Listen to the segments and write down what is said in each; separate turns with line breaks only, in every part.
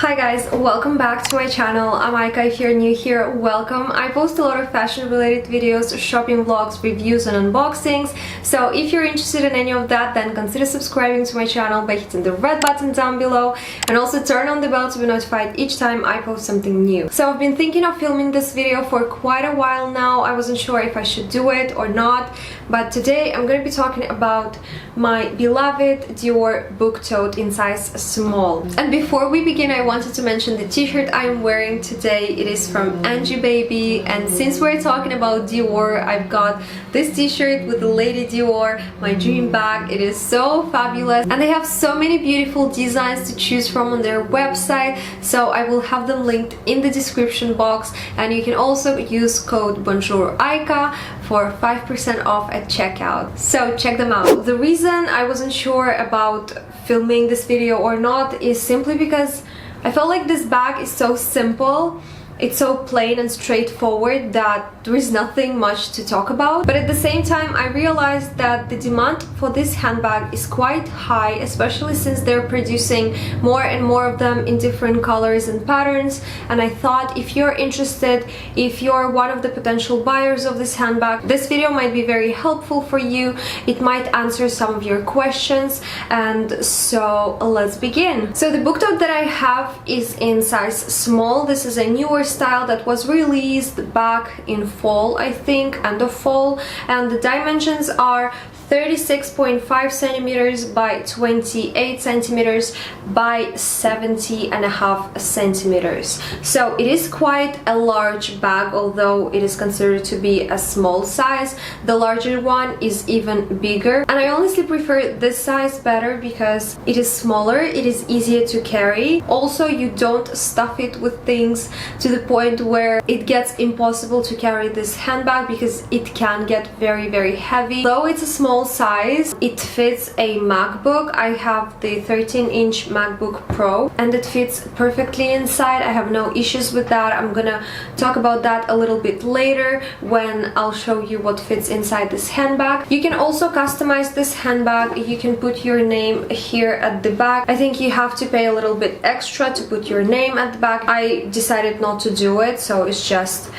Hi guys, welcome back to my channel. I'm Aika. If you're new here, welcome. I post a lot of fashion related videos, shopping vlogs, reviews and unboxings. So if you're interested in any of that, then consider subscribing to my channel by hitting the red button down below and also turn on the bell to be notified each time I post something new. So I've been thinking of filming this video for quite a while now. I wasn't sure if I should do it or not, but today I'm going to be talking about my beloved Dior Book Tote in size small. And before we begin, I wanted to mention the t-shirt I'm wearing today. It is from Angie Baby, and since we're talking about Dior, I've got this t-shirt with the Lady Dior, my dream bag. It is so fabulous and they have so many beautiful designs to choose from on their website, so I will have them linked in the description box, and you can also use code BonjourAika for 5% off at checkout. So check them out. The reason I wasn't sure about filming this video or not is simply because I felt like this bag is so simple, it's so plain and straightforward that there is nothing much to talk about. But at the same time, I realized that the demand for this handbag is quite high, especially since they're producing more and more of them in different colors and patterns. And I thought, if you're interested, if you're one of the potential buyers of this handbag, this video might be very helpful for you. It might answer some of your questions, and so let's begin. So the book tote that I have is in size small. This is a newer style that was released back in fall, I think, end of fall, and the dimensions are 36.5 centimeters by 28 centimeters by 70.5 centimeters. So it is quite a large bag, although it is considered to be a small size. The larger one is even bigger, and I honestly prefer this size better because it is smaller, it is easier to carry. Also, you don't stuff it with things to the point where it gets impossible to carry this handbag, because it can get very heavy. Though it's a small size, it fits a MacBook. I have the 13-inch MacBook Pro and it fits perfectly inside. I have no issues with that. I'm gonna talk about that a little bit later when I'll show you what fits inside this handbag. You can also customize this handbag. You can put your name here at the back. I think you have to pay a little bit extra to put your name at the back. I decided not to do it, so it's just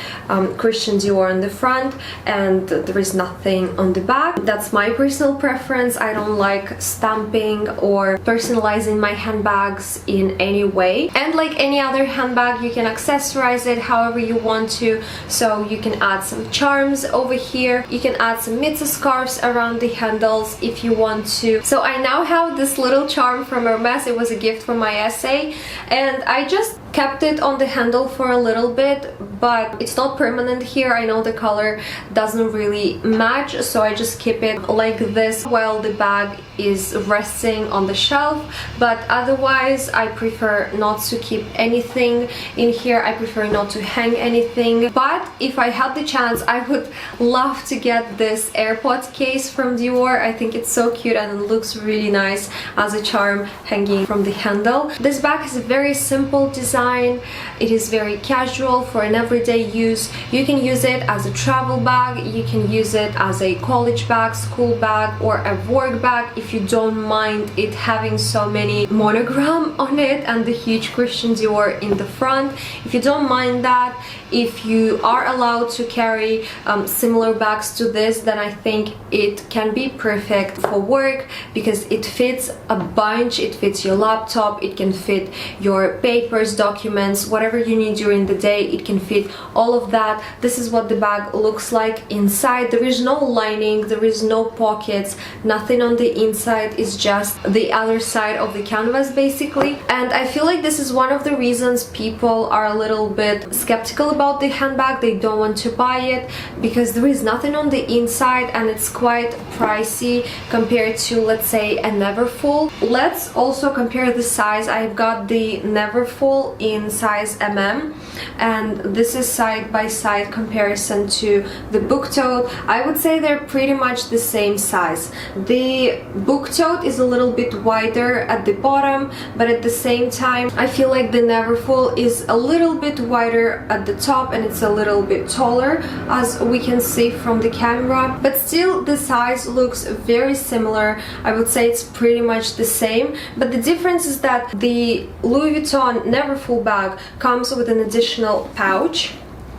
Christian Dior on the front and there is nothing on the back. That's my personal preference. I don't like stamping or personalizing my handbags in any way. And like any other handbag, you can accessorize it however you want to. So you can add some charms over here. You can add some mitza scarves around the handles if you want to. So I now have this little charm from Hermes. It was a gift from my essay, and I just kept it on the handle for a little bit, but it's not permanent here. I know the color doesn't really match, so I just keep it like this while the bag is resting on the shelf. But otherwise, I prefer not to keep anything in here. I prefer not to hang anything. But if I had the chance, I would love to get this AirPod case from Dior. I think it's so cute and it looks really nice as a charm hanging from the handle. This bag is a very simple design. It is very casual for an everyday use. You can use it as a travel bag, you can use it as a college bag, school bag, or a work bag if you don't mind it having so many monogram on it and the huge Christian Dior in the front. If you don't mind that, if you are allowed to carry similar bags to this, then I think it can be perfect for work because it fits a bunch. It fits your laptop, it can fit your papers, documents, whatever you need during the day. It can fit all of that. This is what the bag looks like inside. There is no lining, there is no pockets, nothing on the inside. It's just the other side of the canvas basically. And I feel like this is one of the reasons people are a little bit skeptical about the handbag. They don't want to buy it because there is nothing on the inside and it's quite pricey compared to, let's say, a Neverfull. Let's also compare the size. I've got the Neverfull in size mm, and this is side by side comparison to the book tote. I would say they're pretty much the same size. The book tote is a little bit wider at the bottom, but at the same time I feel like the Neverfull is a little bit wider at the top and it's a little bit taller, as we can see from the camera, but still the size looks very similar. I would say it's pretty much the same, but the difference is that the Louis Vuitton Neverfull bag comes with an additional pouch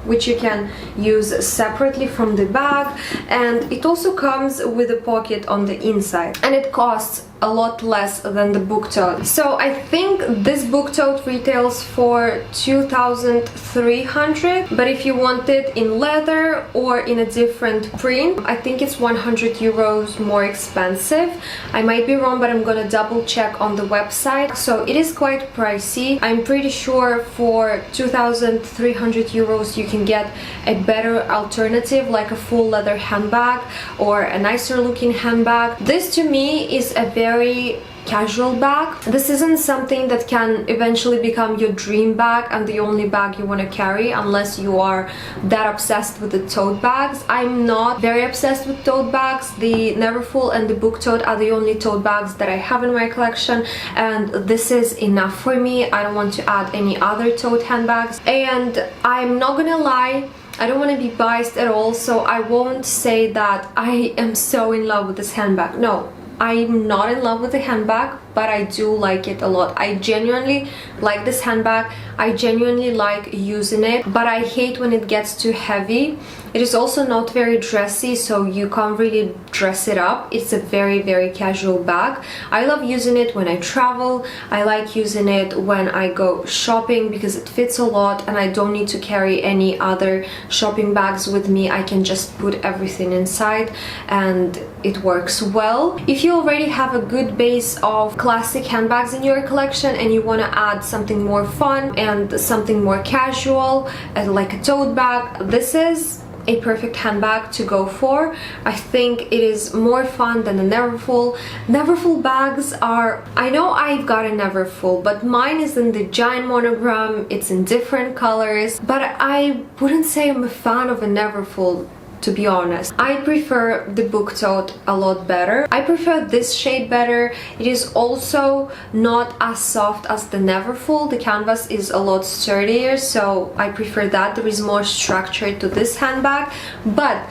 which you can use separately from the bag, and it also comes with a pocket on the inside, and it costs a lot less than the book tote. So I think this book tote retails for 2,300, but if you want it in leather or in a different print, I think it's 100 euros more expensive. I might be wrong, but I'm gonna double check on the website. So it is quite pricey. I'm pretty sure for 2,300 euros you can get a better alternative, like a full leather handbag or a nicer looking handbag. This to me is a very casual bag. This isn't something that can eventually become your dream bag and the only bag you want to carry, unless you are that obsessed with the tote bags. I'm not very obsessed with tote bags. The Neverfull and the book tote are the only tote bags that I have in my collection, and this is enough for me. I don't want to add any other tote handbags, and I'm not gonna lie, I don't want to be biased at all, so I won't say that I am so in love with this handbag. No, I'm not in love with the handbag, but I do like it a lot. I genuinely like this handbag. I genuinely like using it, but I hate when it gets too heavy. It is also not very dressy, so you can't really dress it up. It's a very, very casual bag. I love using it when I travel. I like using it when I go shopping because it fits a lot and I don't need to carry any other shopping bags with me. I can just put everything inside and it works well. If you already have a good base of classic handbags in your collection and you want to add something more fun and something more casual, like a tote bag, this is a perfect handbag to go for. I think it is more fun than the Neverfull. Neverfull bags are, I know I've got a Neverfull, but mine is in the giant monogram. It's in different colors, but I wouldn't say I'm a fan of a Neverfull, to be honest. I prefer the book tote a lot better. I prefer this shade better. It is also not as soft as the Neverfull. The canvas is a lot sturdier, so I prefer that. There is more structure to this handbag, but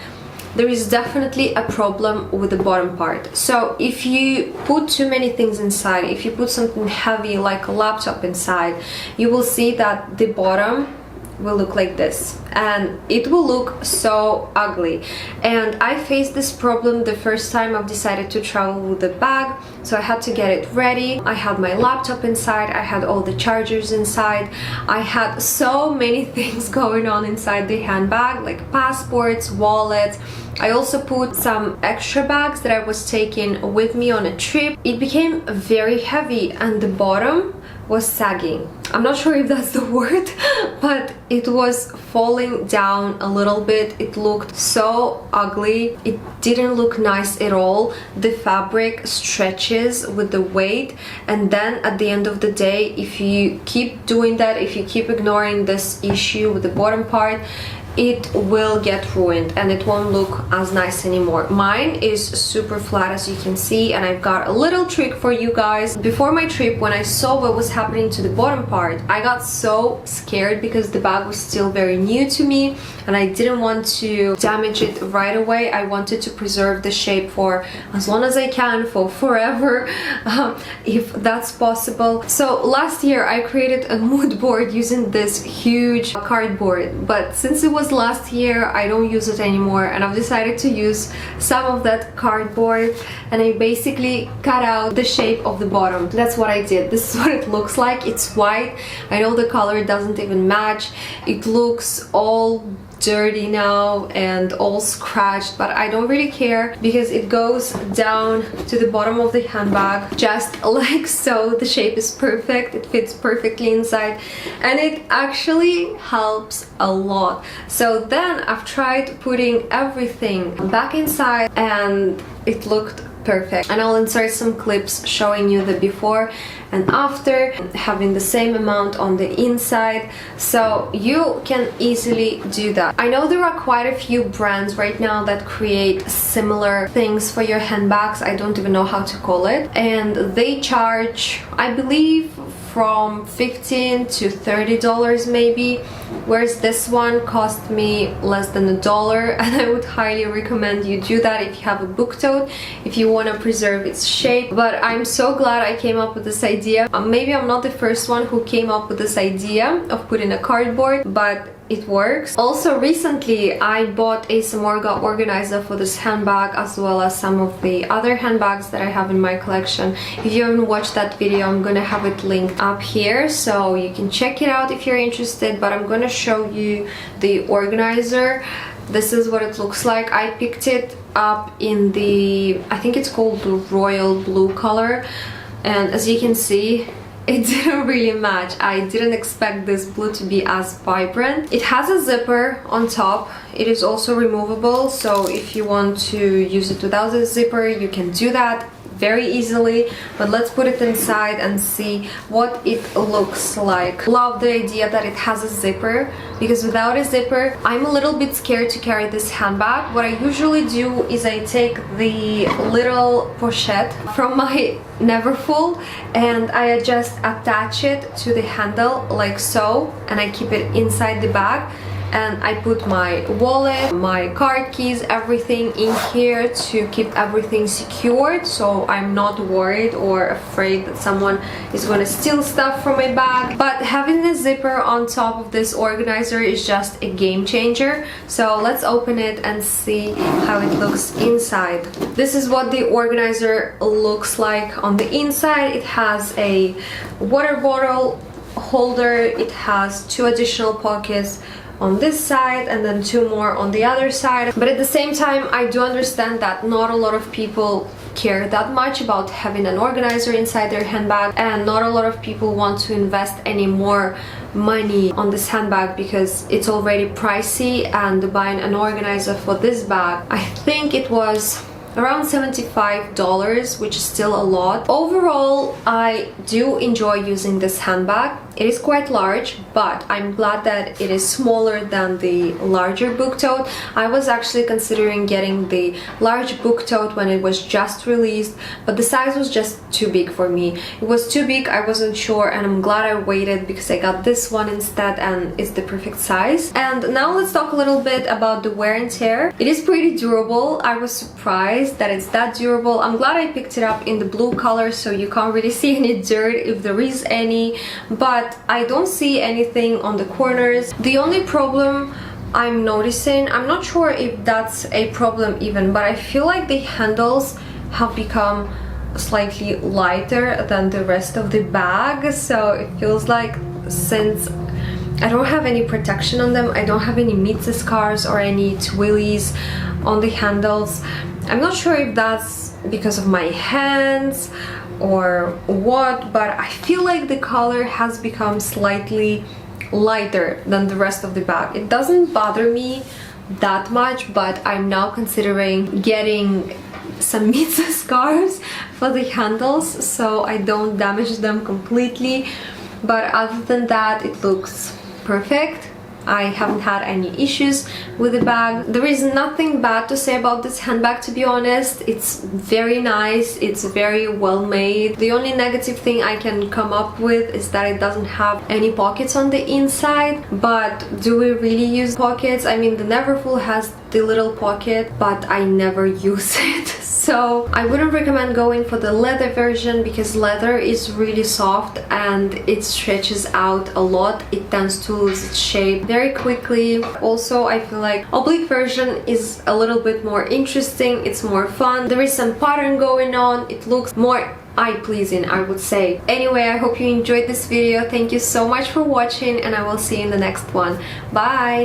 there is definitely a problem with the bottom part. So if you put too many things inside, if you put something heavy like a laptop inside, you will see that the bottom will look like this and it will look so ugly. And I faced this problem the first time I've decided to travel with the bag, so I had to get it ready. I had my laptop inside, I had all the chargers inside, I had so many things going on inside the handbag, like passports, wallets. I also put some extra bags that I was taking with me on a trip. It became very heavy and the bottom was sagging. I'm not sure if that's the word, but it was falling down a little bit. It looked so ugly. It didn't look nice at all. The fabric stretches with the weight, and then at the end of the day, if you keep doing that, if you keep ignoring this issue with the bottom part, it will get ruined and it won't look as nice anymore. Mine is super flat, as you can see, and I've got a little trick for you guys. Before my trip, when I saw what was happening to the bottom part, I got so scared because the bag was still very new to me and I didn't want to damage it right away. I wanted to preserve the shape for as long as I can, for forever, if that's possible. So last year I created a mood board using this huge cardboard, but since it was last year, I don't use it anymore, and I've decided to use some of that cardboard, and I basically cut out the shape of the bottom. That's what I did. This is what it looks like. It's white. I know the color doesn't even match. It looks all dirty now and all scratched, but I don't really care because it goes down to the bottom of the handbag just like so. The shape is perfect, it fits perfectly inside, and it actually helps a lot. So then I've tried putting everything back inside and it looked perfect. And I'll insert some clips showing you the before and after, having the same amount on the inside, so you can easily do that. I know there are quite a few brands right now that create similar things for your handbags. I don't even know how to call it, and they charge, I believe, from $15 to $30 maybe, whereas this one cost me less than $1, and I would highly recommend you do that if you have a book tote, if you want to preserve its shape. But I'm so glad I came up with this idea. Maybe I'm not the first one who came up with this idea of putting a cardboard, but it works. Also, recently I bought a Samorga organizer for this handbag, as well as some of the other handbags that I have in my collection. If you haven't watched that video, I'm gonna have it linked up here, so you can check it out if you're interested. But I'm gonna show you the organizer. This is what it looks like. I picked it up in the, I think it's called the royal blue color, and as you can see, it didn't really match. I didn't expect this blue to be as vibrant. It has a zipper on top. It is also removable, so if you want to use it without the zipper, you can do that very easily. But let's put it inside and see what it looks like. Love the idea that it has a zipper, because without a zipper I'm a little bit scared to carry this handbag. What I usually do is I take the little pochette from my Neverfull and I just attach it to the handle like so, and I keep it inside the bag. And I put my wallet, my card keys, everything in here to keep everything secured, so I'm not worried or afraid that someone is going to steal stuff from my bag. But having a zipper on top of this organizer is just a game changer. So let's open it and see how it looks inside. This is what the organizer looks like on the inside. It has a water bottle holder, it has 2 additional pockets on this side and then 2 more on the other side. But at the same time, I do understand that not a lot of people care that much about having an organizer inside their handbag, and not a lot of people want to invest any more money on this handbag because it's already pricey. And buying an organizer for this bag, I think it was around $75, which is still a lot. Overall, I do enjoy using this handbag. It is quite large, but I'm glad that it is smaller than the larger book tote. I was actually considering getting the large book tote when it was just released, but the size was just too big for me. It was too big, I wasn't sure, and I'm glad I waited because I got this one instead and it's the perfect size. And now let's talk a little bit about the wear and tear. It is pretty durable. I was surprised that it's that durable. I'm glad I picked it up in the blue color, so you can't really see any dirt if there is any, but I don't see anything on the corners. The only problem I'm noticing, I'm not sure if that's a problem even, but I feel like the handles have become slightly lighter than the rest of the bag. So it feels like, since I don't have any protection on them, I don't have any mitza scars or any twillies on the handles. I'm not sure if that's because of my hands or what, but I feel like the color has become slightly lighter than the rest of the bag. It doesn't bother me that much, but I'm now considering getting some mitza scars for the handles so I don't damage them completely. But other than that, it looks perfect. I haven't had any issues with the bag. There is nothing bad to say about this handbag, to be honest. It's very nice, it's very well made. The only negative thing I can come up with is that it doesn't have any pockets on the inside. But do we really use pockets? I mean, the Neverfull has the little pocket, but I never use it. So I wouldn't recommend going for the leather version because leather is really soft and it stretches out a lot. It tends to lose its shape very quickly. Also, I feel like oblique version is a little bit more interesting. It's more fun. There is some pattern going on. It looks more eye-pleasing, I would say. Anyway, I hope you enjoyed this video. Thank you so much for watching, and I will see you in the next one. Bye!